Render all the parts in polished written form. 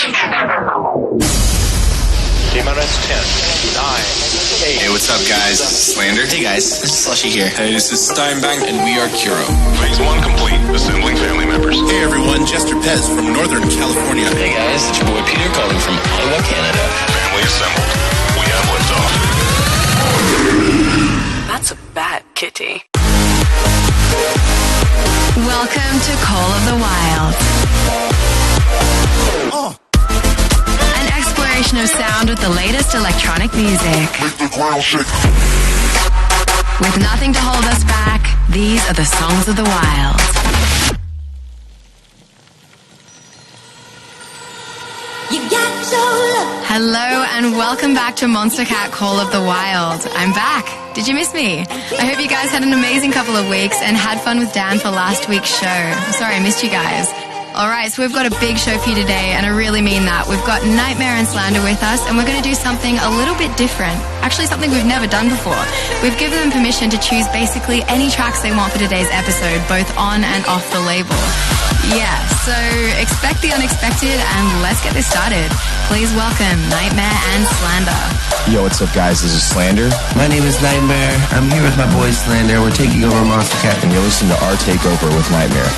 T-minus 10, 9, 8. Hey, what's up, guys? Slander. Hey, guys. This is Slushy here. Hey, this is Steinbang, and we are Kuro. Phase 1 complete. Assembling family members. Hey, everyone. Jester Pez from Northern California. Hey, guys. It's your boy Peter calling from Ottawa, Canada. Family assembled. We have liftoff. That's a bad kitty. Welcome to Call of the Wild. An exploration of sound with the latest electronic music. Make the ground shake. With nothing to hold us back, these are the songs of the wild. Hello and welcome back to Monstercat Call of the Wild. I'm back. Did you miss me? I hope you guys had an amazing couple of weeks and had fun with Dan for last week's show. I'm sorry I missed you guys. Alright, so we've got a big show for you today, and I really mean that. We've got Nightmare and Slander with us, and we're going to do something a little bit different. Actually, something we've never done before. We've given them permission to choose basically any tracks they want for today's episode, both on and off the label. Yeah, so expect the unexpected, and let's get this started. Please welcome Nightmare and Slander. Yo, what's up, guys? This is Slander. My name is Nightmare. I'm here with my boy Slander. We're taking over Monstercat. And you're listening to our takeover with Nightmare.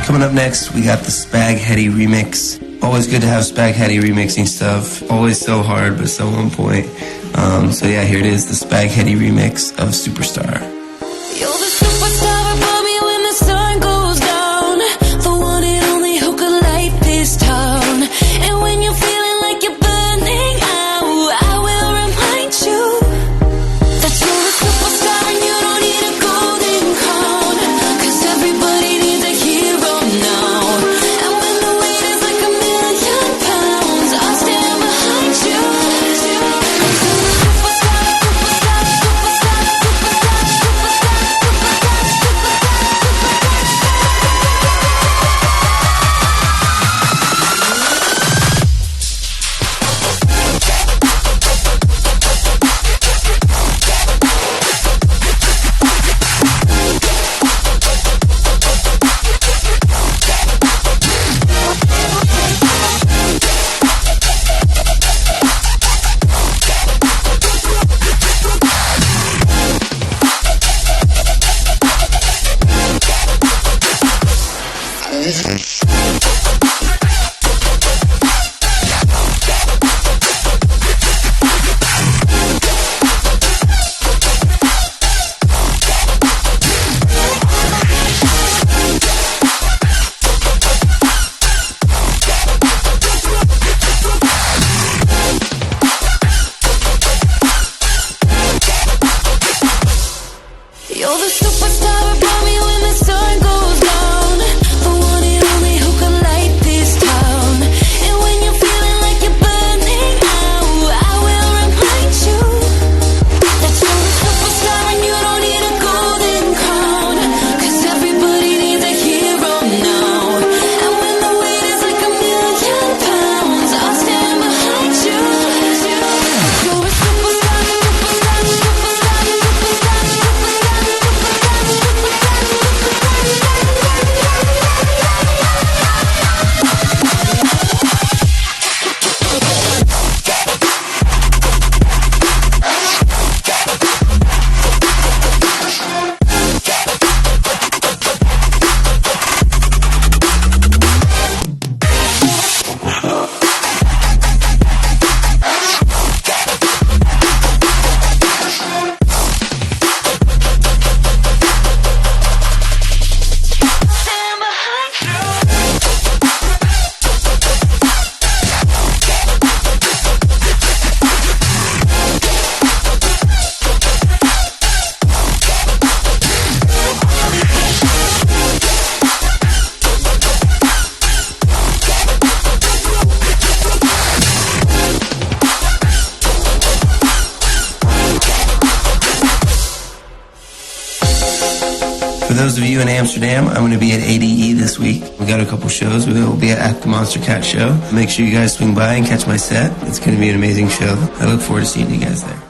Coming up next, we got the Spag Hetty remix. Always good to have Spag Hetty remixing stuff. Always so hard, but so on point. So yeah, here it is, the Spag Hetty remix of Superstar. You're the superstar above me when the sun goes down. The one and only who could light this town. And when you're feeling like you're burning out, I will remind you that you're a superstar and you don't need a golden crown. 'Cause everybody needs a hero. those of you in Amsterdam, I'm going to be at ADE this week. We got a couple shows. We'll be at the Monstercat show. Make sure you guys swing by and catch my set. It's going to be an amazing show. I look forward to seeing you guys there.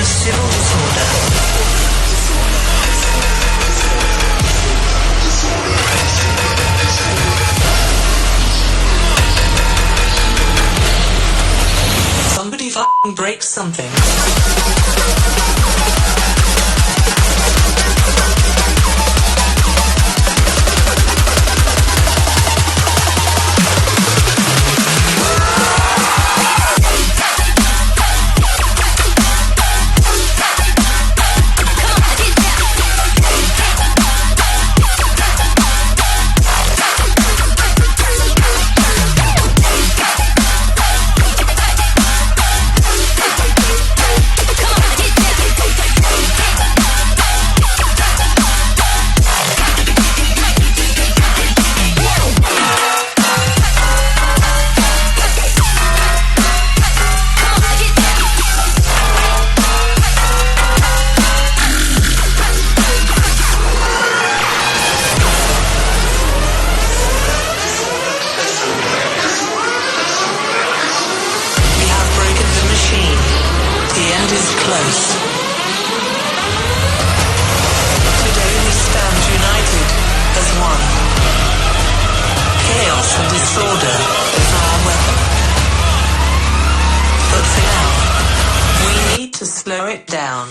Civil disorder. Somebody f***ing breaks something. Slow it down.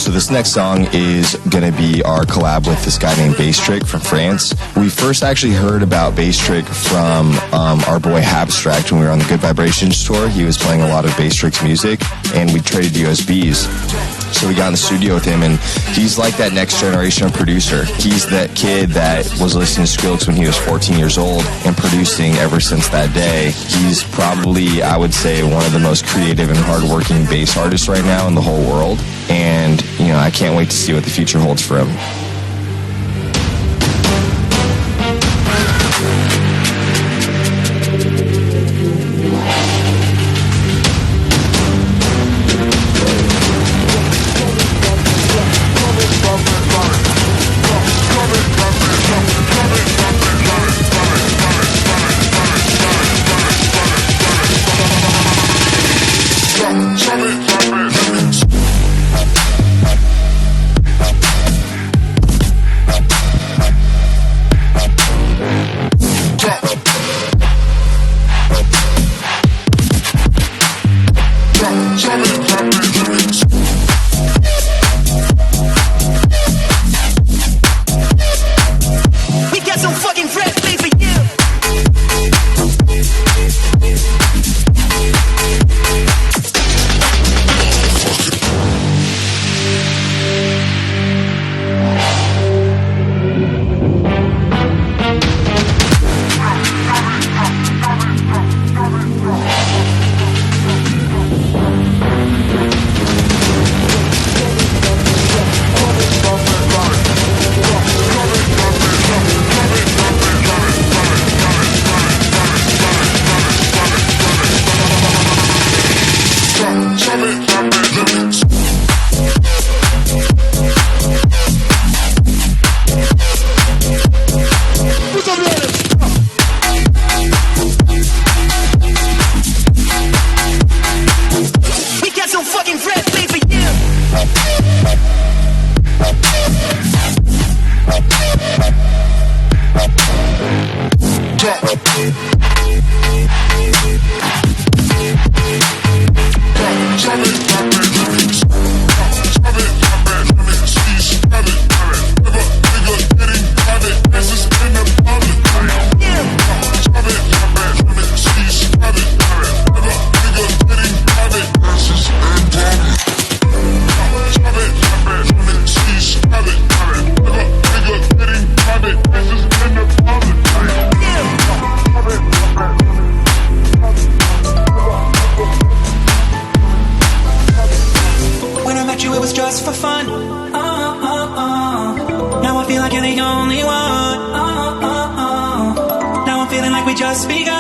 So this next song is going to be our collab with this guy named Bass Trick from France. We first actually heard about Bass Trick from our boy Habstract when we were on the Good Vibrations tour. He was playing a lot of Bass Trick's music, and we traded USBs. So we got in the studio with him, and he's like that next generation of producer. He's that kid that was listening to Skrillex when he was 14 years old and producing ever since that day. He's probably, I would say, one of the most creative and hardworking bass artists right now in the whole world. And, you know, I can't wait to see what the future holds for him. It was just for fun. Now I feel like you're the only one. Now I'm feeling like we just begun.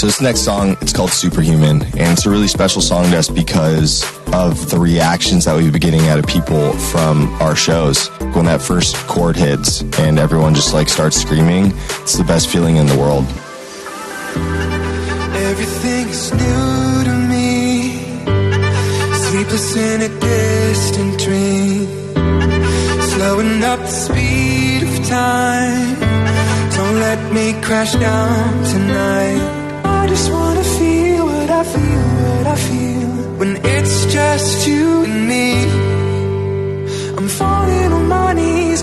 So this next song, it's called Superhuman, and it's a really special song to us because of the reactions that we've been getting out of people from our shows. When that first chord hits and everyone just like starts screaming, it's the best feeling in the world. Everything is new to me. Sleepless in a distant dream. Slowing up the speed of time. Don't let me crash down tonight. I just wanna feel what I feel, what I feel. When it's just you and me. I'm falling on my knees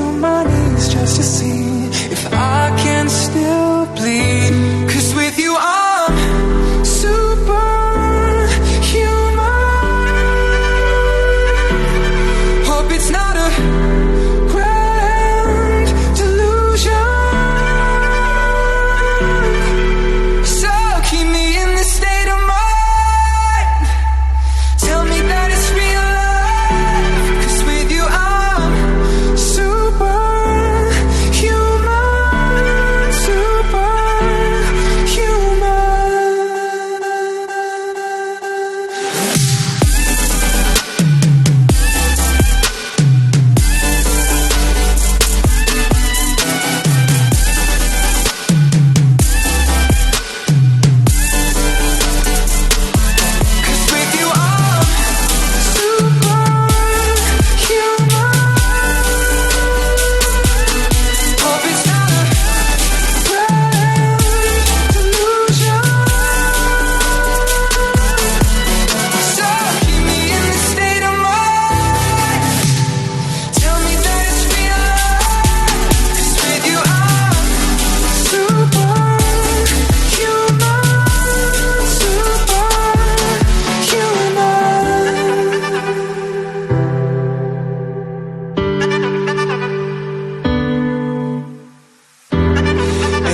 just to see if I can still bleed. 'Cause with you I'm superhuman. Hope it's not a grand delusion. So keep me in this state of mind. Tell me that it's real life. 'Cause with you I'm superhuman,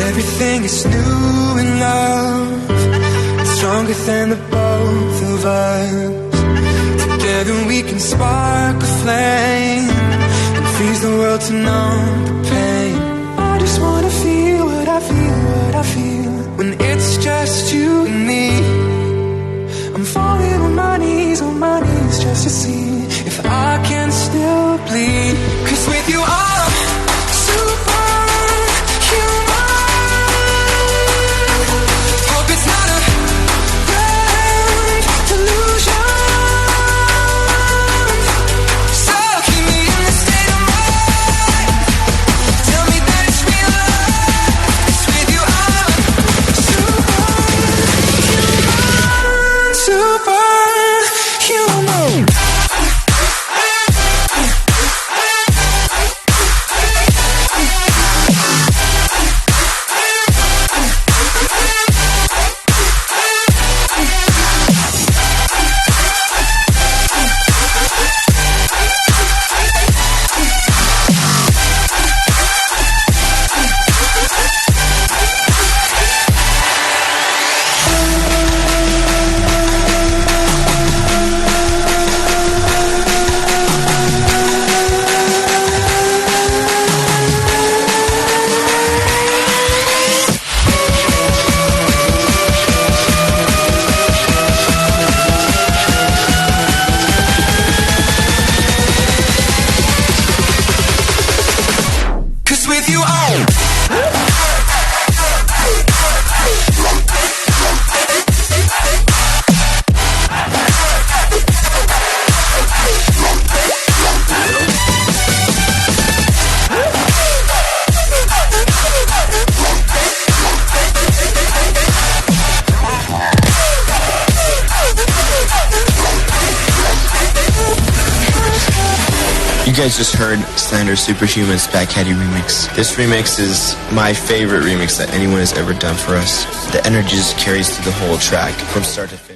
everything is new in love. It's stronger than the both of us. Together we can spark a flame and freeze the world to numb the pain. I just wanna feel what I feel, what I feel. When it's just you and me. I'm falling on my knees just to see if I can still bleed. 'Cause with you I'm with you You guys just heard Slander's Superhuman Spaghetti remix. This remix is my favorite remix that anyone has ever done for us. The energy just carries through the whole track from start to finish.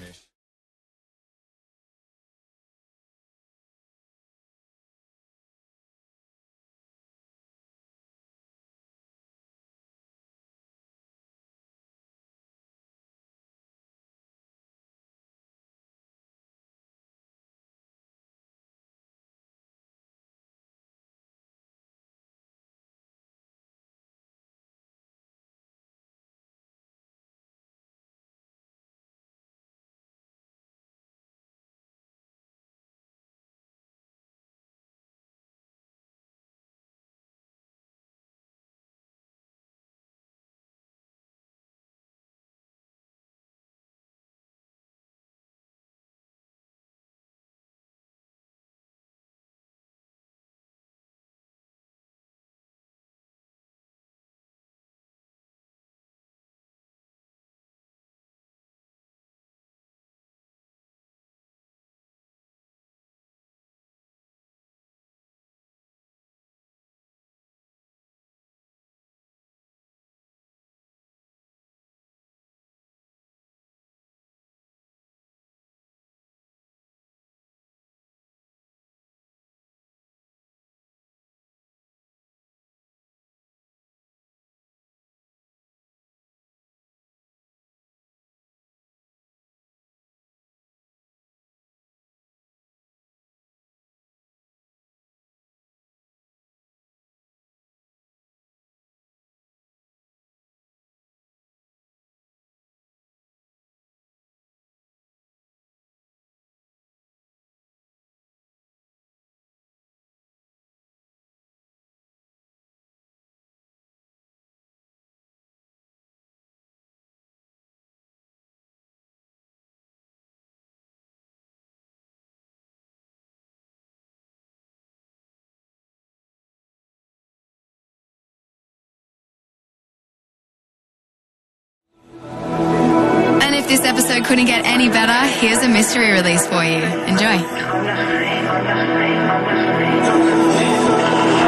this episode couldn't get any better, here's a mystery release for you. Enjoy.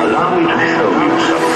Allow me to show you something.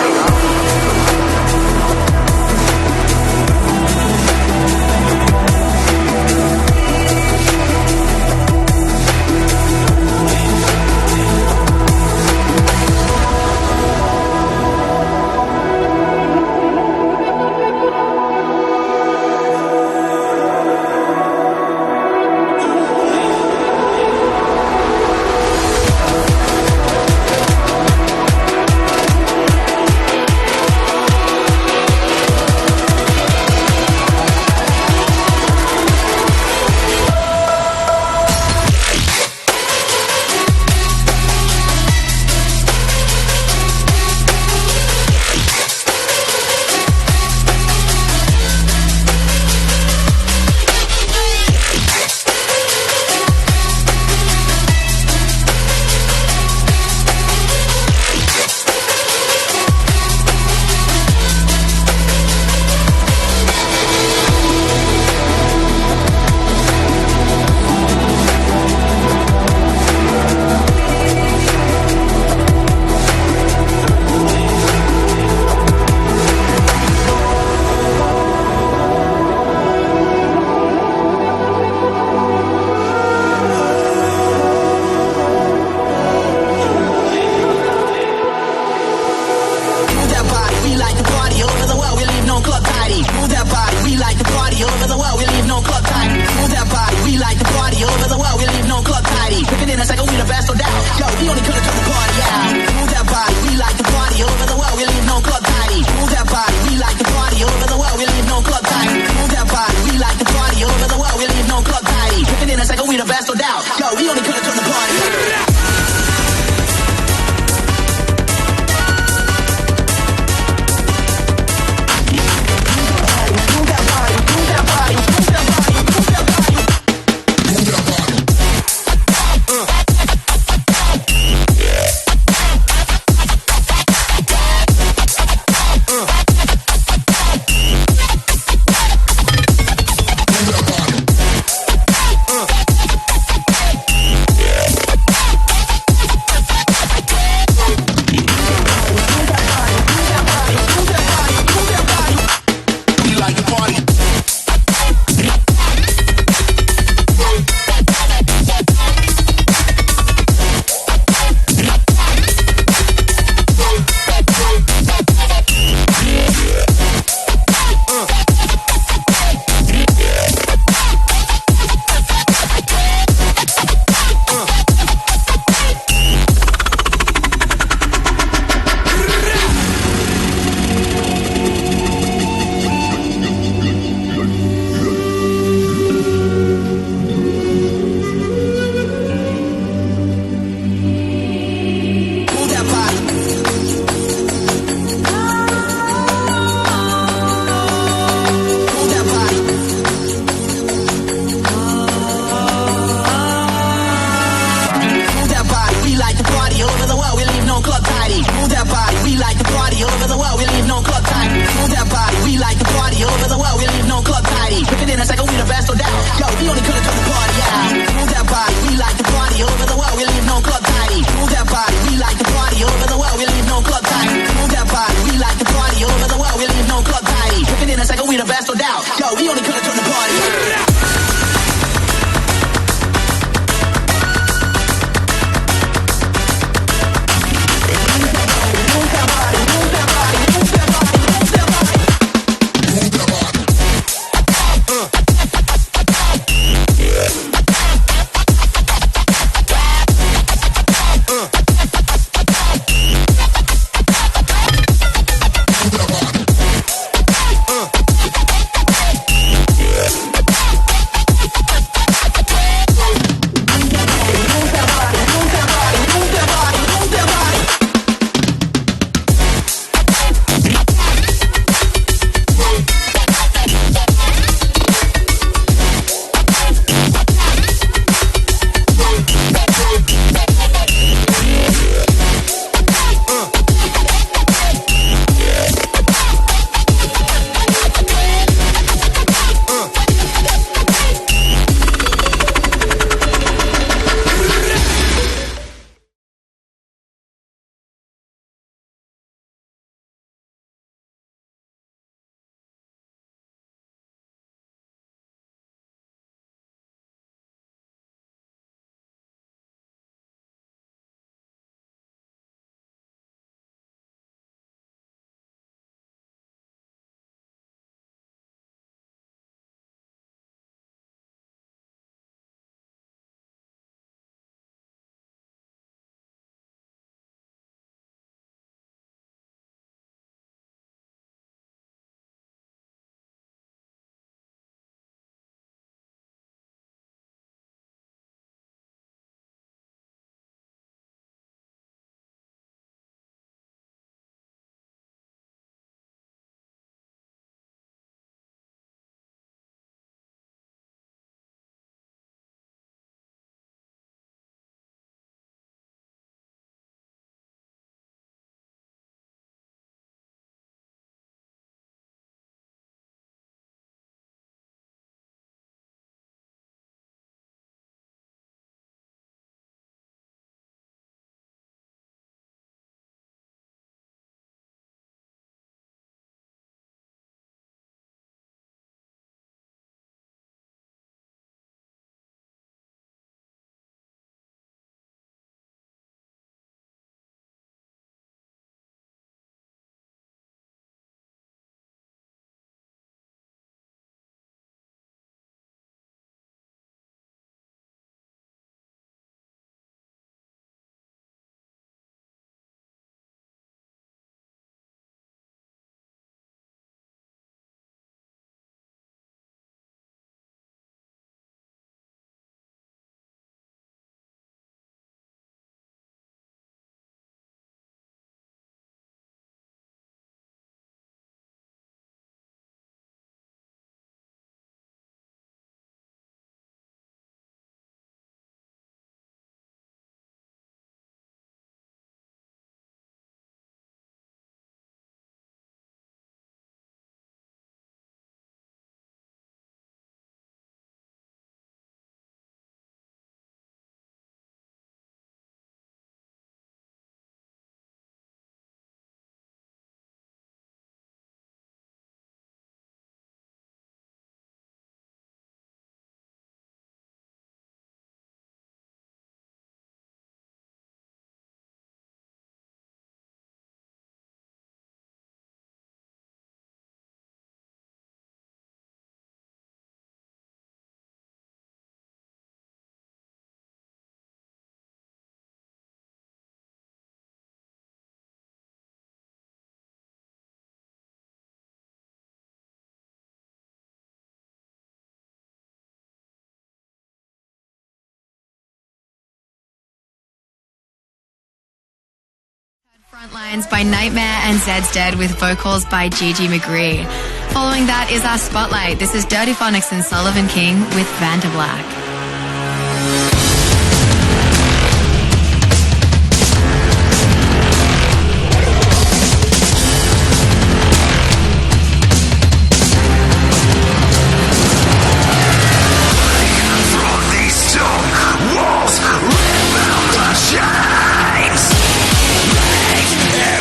Frontlines by Nightmare and Zed's Dead with vocals by Gigi McGree. Following that is our Spotlight. This is Dirty Phonics and Sullivan King with Vanta Black.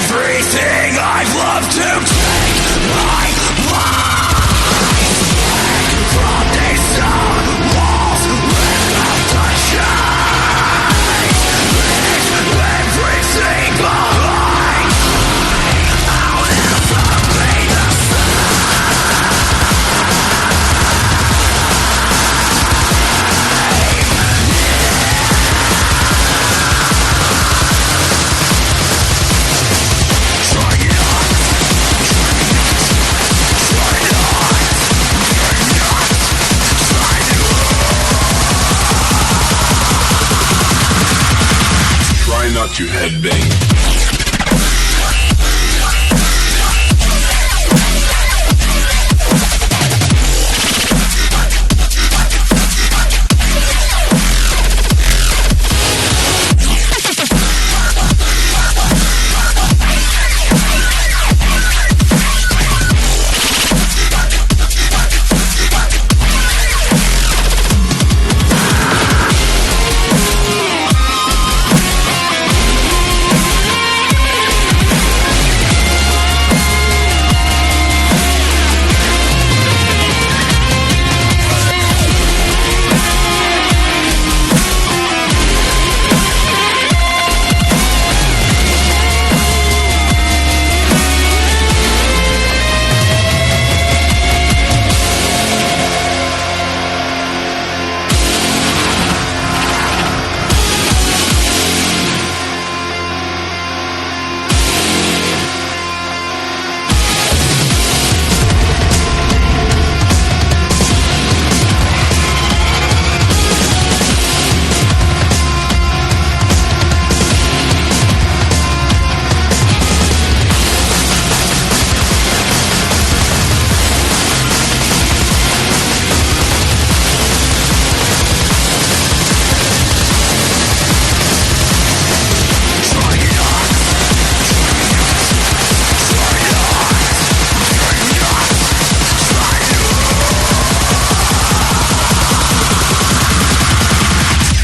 Everything I've loved to take my life from these stone walls without a shame. Leave everything behind. I'll never be the Try not to headbang.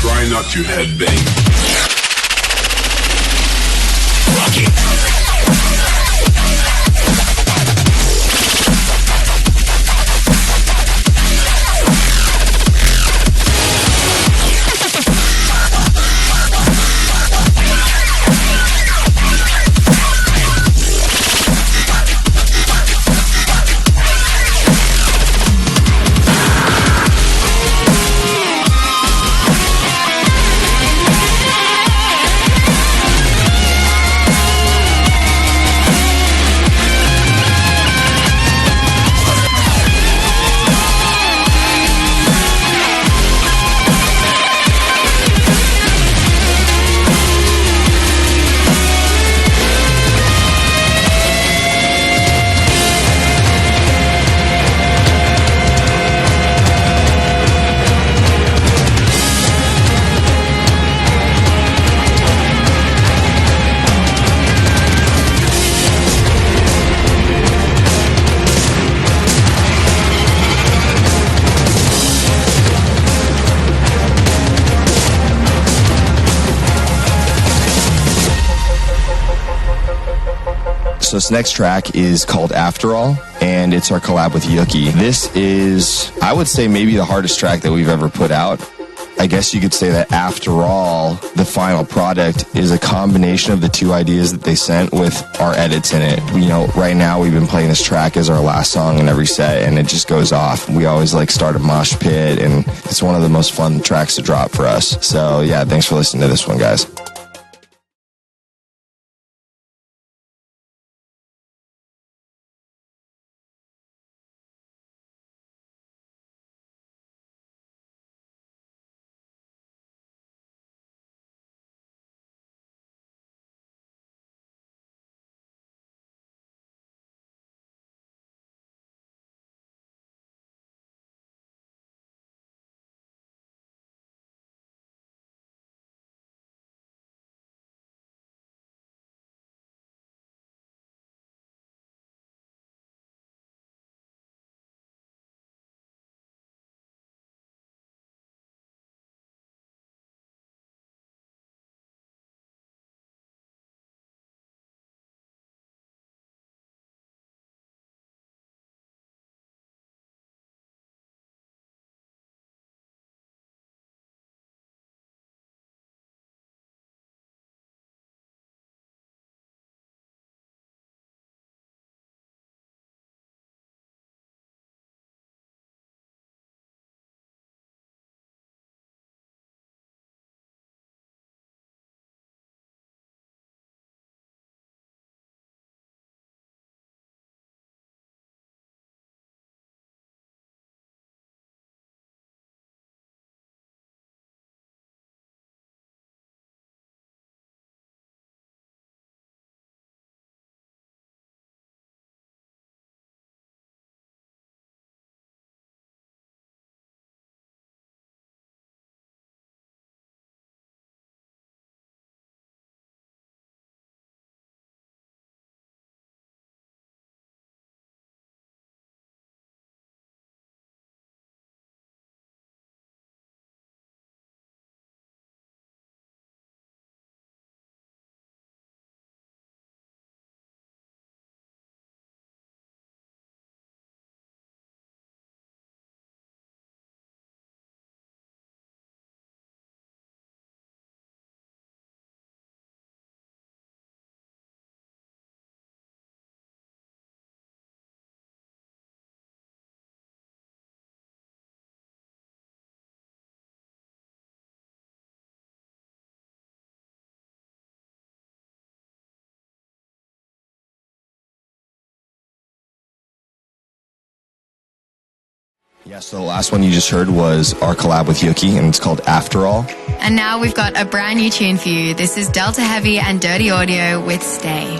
Try not to headbang. So this next track is called After All, and it's our collab with Yuki. This is, I would say, maybe the hardest track that we've ever put out. I guess you could say that After All, the final product, is a combination of the two ideas that they sent with our edits in it. You know, right now we've been playing this track as our last song in every set, and it just goes off. We always like start a mosh pit, and it's one of the most fun tracks to drop for us. So yeah, thanks for listening to this one, guys. Yeah, so the last one you just heard was our collab with Yuki, and it's called After All. And now we've got a brand new tune for you. This is Delta Heavy and Dirty Audio with Stay.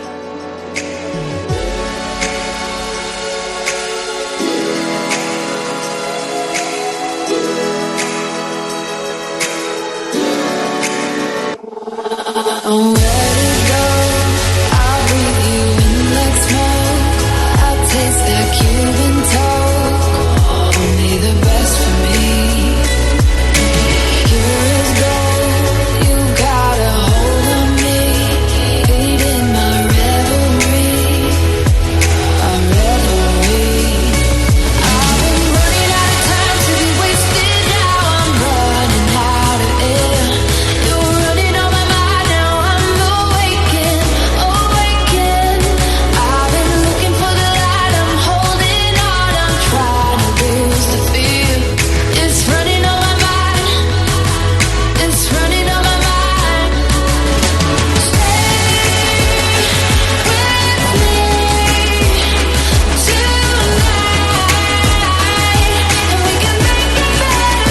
I'm ready to go. I'll breathe you in like smoke. I'll taste that Cuban talk. Only the best for me. Here is gold. You got a hold on me. Feeding my revelry. I've been running out of time to be wasted. Now I'm running out of air. You're running on my mind. Now I'm awakened. I've been looking for the light. I'm holding on. I'm trying to lose the fear. It's running on my mind. It's running on my mind. Stay with me tonight, and we can make it better.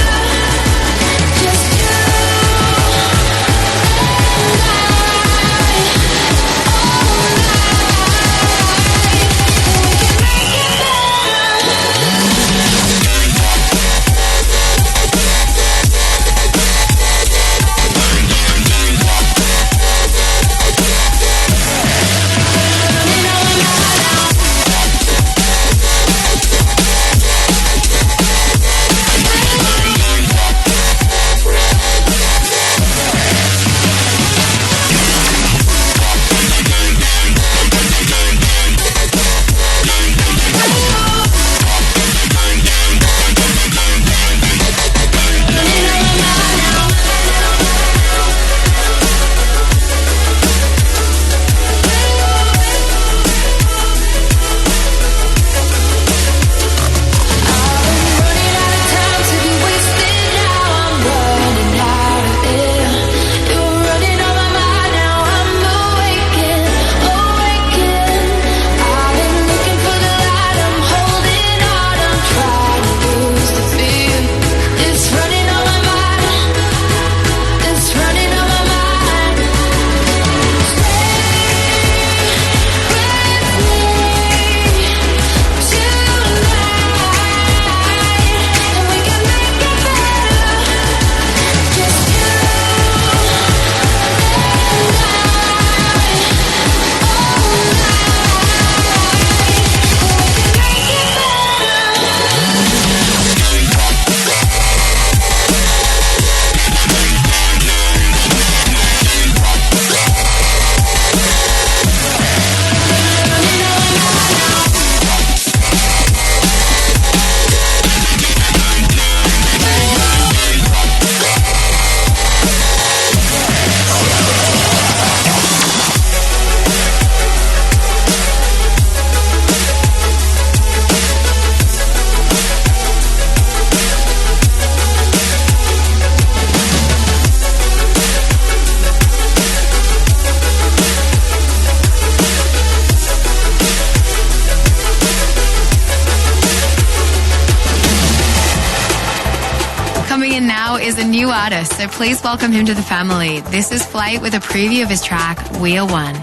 Just you and Coming in now is a new artist, so please welcome him to the family. This is Flight with a preview of his track, We Are One.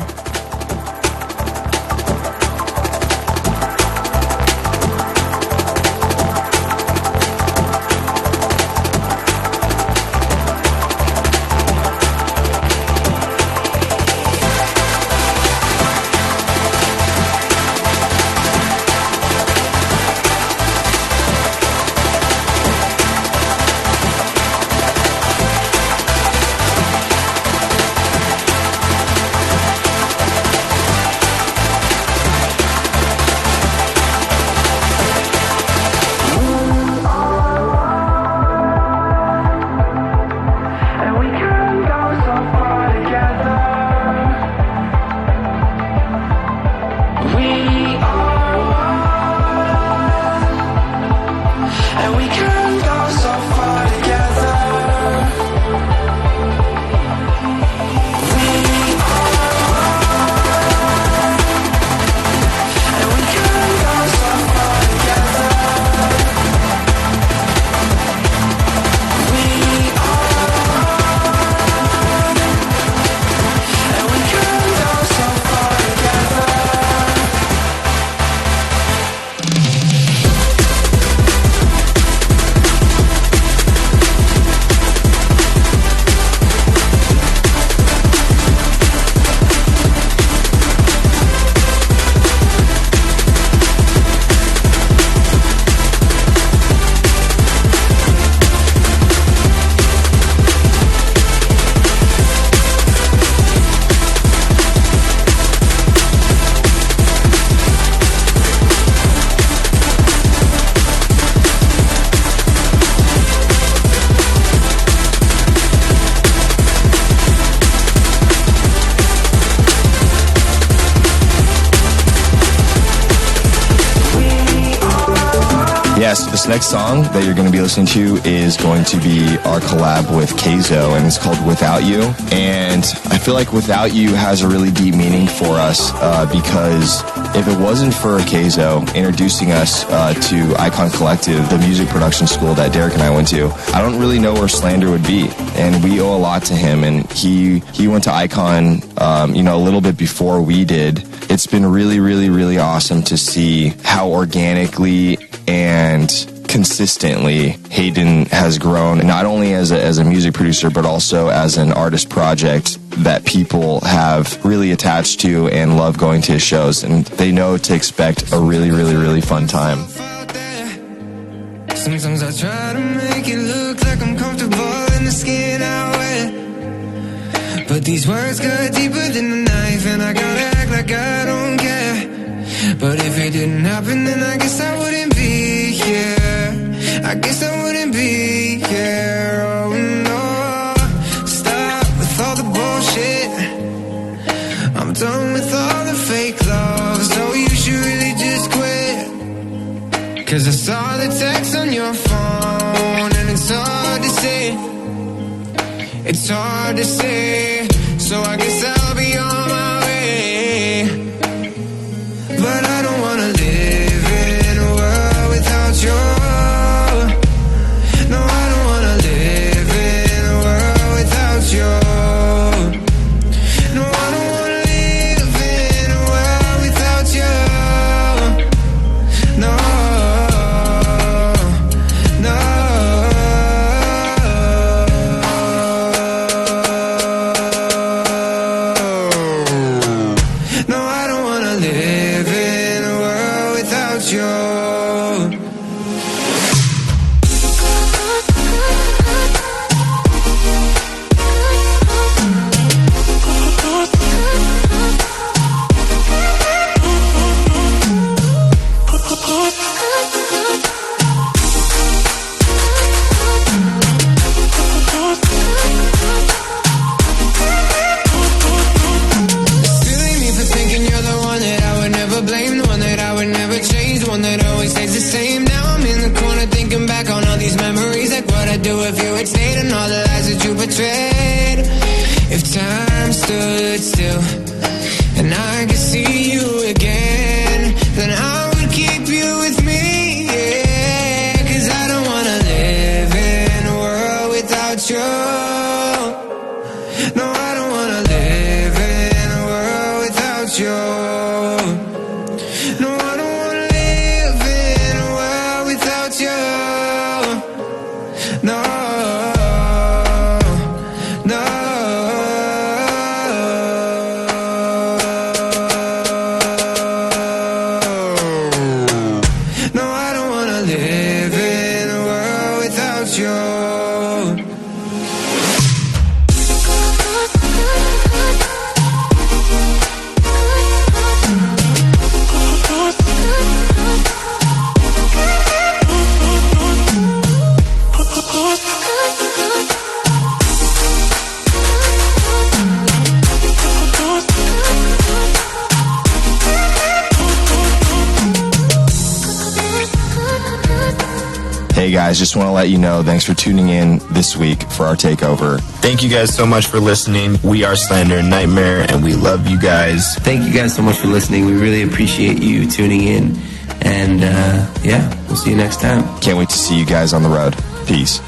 Yes, this next song that you're going to be listening to is going to be our collab with Keizo, and it's called Without You. And I feel like Without You has a really deep meaning for us because if it wasn't for Keizo introducing us to Icon Collective, the music production school that Derek and I went to, I don't really know where Slander would be. And we owe a lot to him. And he went to Icon, a little bit before we did. It's been really, really, really awesome to see how organically and consistently Hayden has grown, not only as a music producer, but also as an artist project that people have really attached to and love going to his shows. And they know to expect a really, really, really fun time. Sometimes I try to make it look like I'm comfortable in the skin I wear, but these words cut deeper than the knife, and I gotta act like I don't care. But if it didn't happen, then I guess I wouldn't be here. I guess I wouldn't be here. Oh no, stop with all the bullshit. I'm done with all the fake love, so you should really just quit. 'Cause I saw the text on your phone, and it's hard to say. It's hard to say, so I guess I'll be on my way. But I don't wanna live in a world without you. No, I don't wanna live in a world without you. No, I don't wanna live in a world without you. No, no. No, I don't wanna live in a world without you. Silly me for thinking you're the one that I would never blame, the one that I would never change, the one that always stays the same. Now I'm in the corner thinking back on all these memories, like what I'd do if you had stayed, and all the lies that you betrayed. If time stood still and I could see you again, then I would keep you with me, yeah. 'Cause I don't wanna live in a world without you. No, I don't wanna live in a world without you. No, I don't wanna live in a world without you. No, no. No, I don't wanna live in a world without you. Hey guys, just want to let you know, thanks for tuning in this week for our takeover. Thank you guys so much for listening. We are Slander and Nightmare, and we love you guys. Thank you guys so much for listening. We really appreciate you tuning in. And we'll see you next time. Can't wait to see you guys on the road. Peace.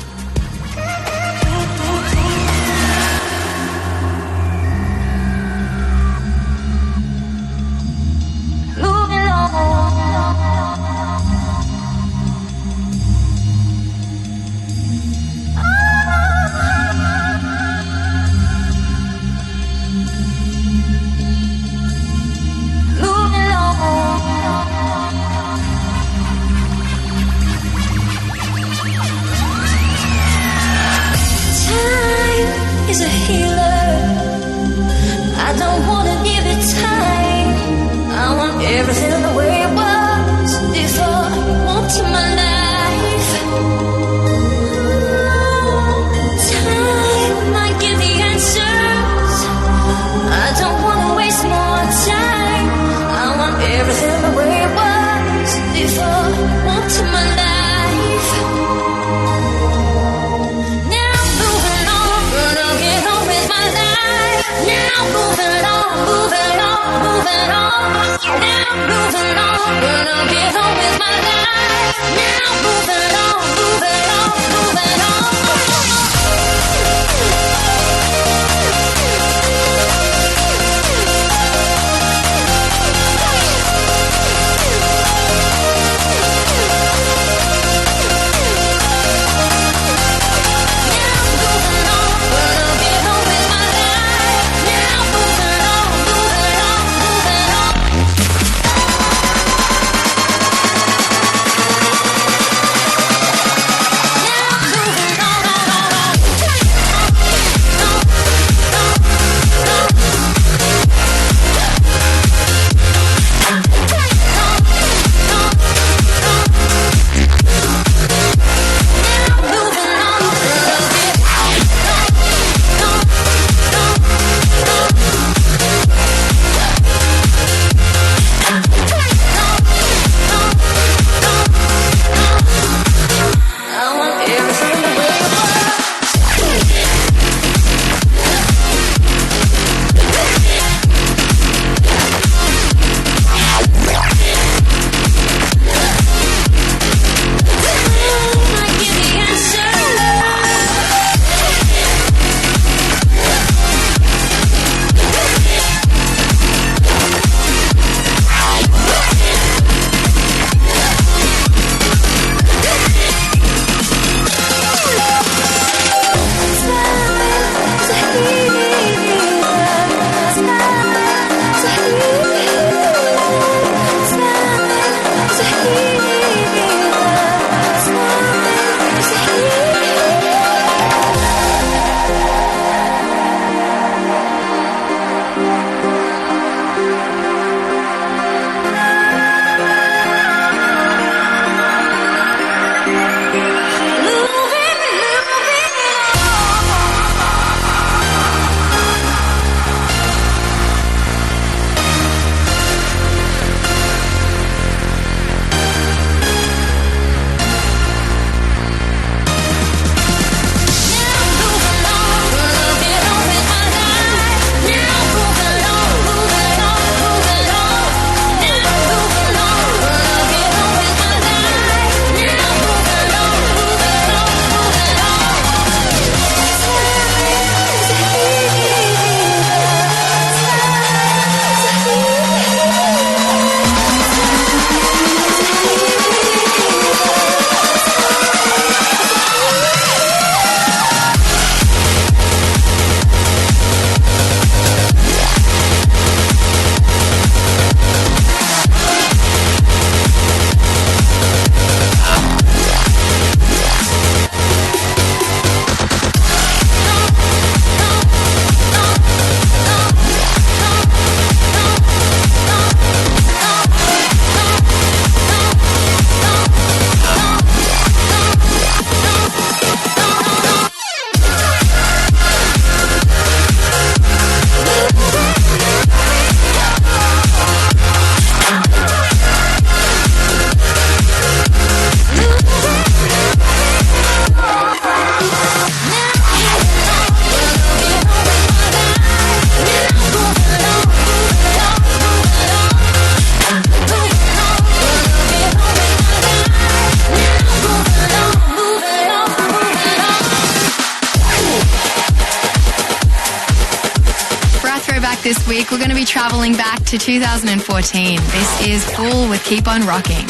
this week, we're going to be traveling back to 2014. This is Fool with Keep On Rocking.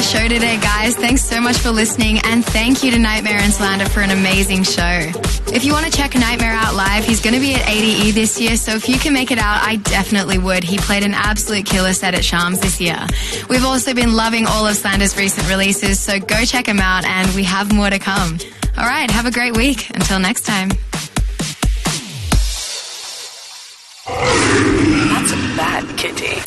Show today, guys. Thanks so much for listening, and thank you to Nightmare and Slander for an amazing show. If you want to check Nightmare out live, he's going to be at ADE this year, so if you can make it out, I definitely would. He played an absolute killer set at Shams this year. We've also been loving all of Slander's recent releases, so go check him out, and we have more to come. All right, have a great week. Until next time. That's a bad kitty.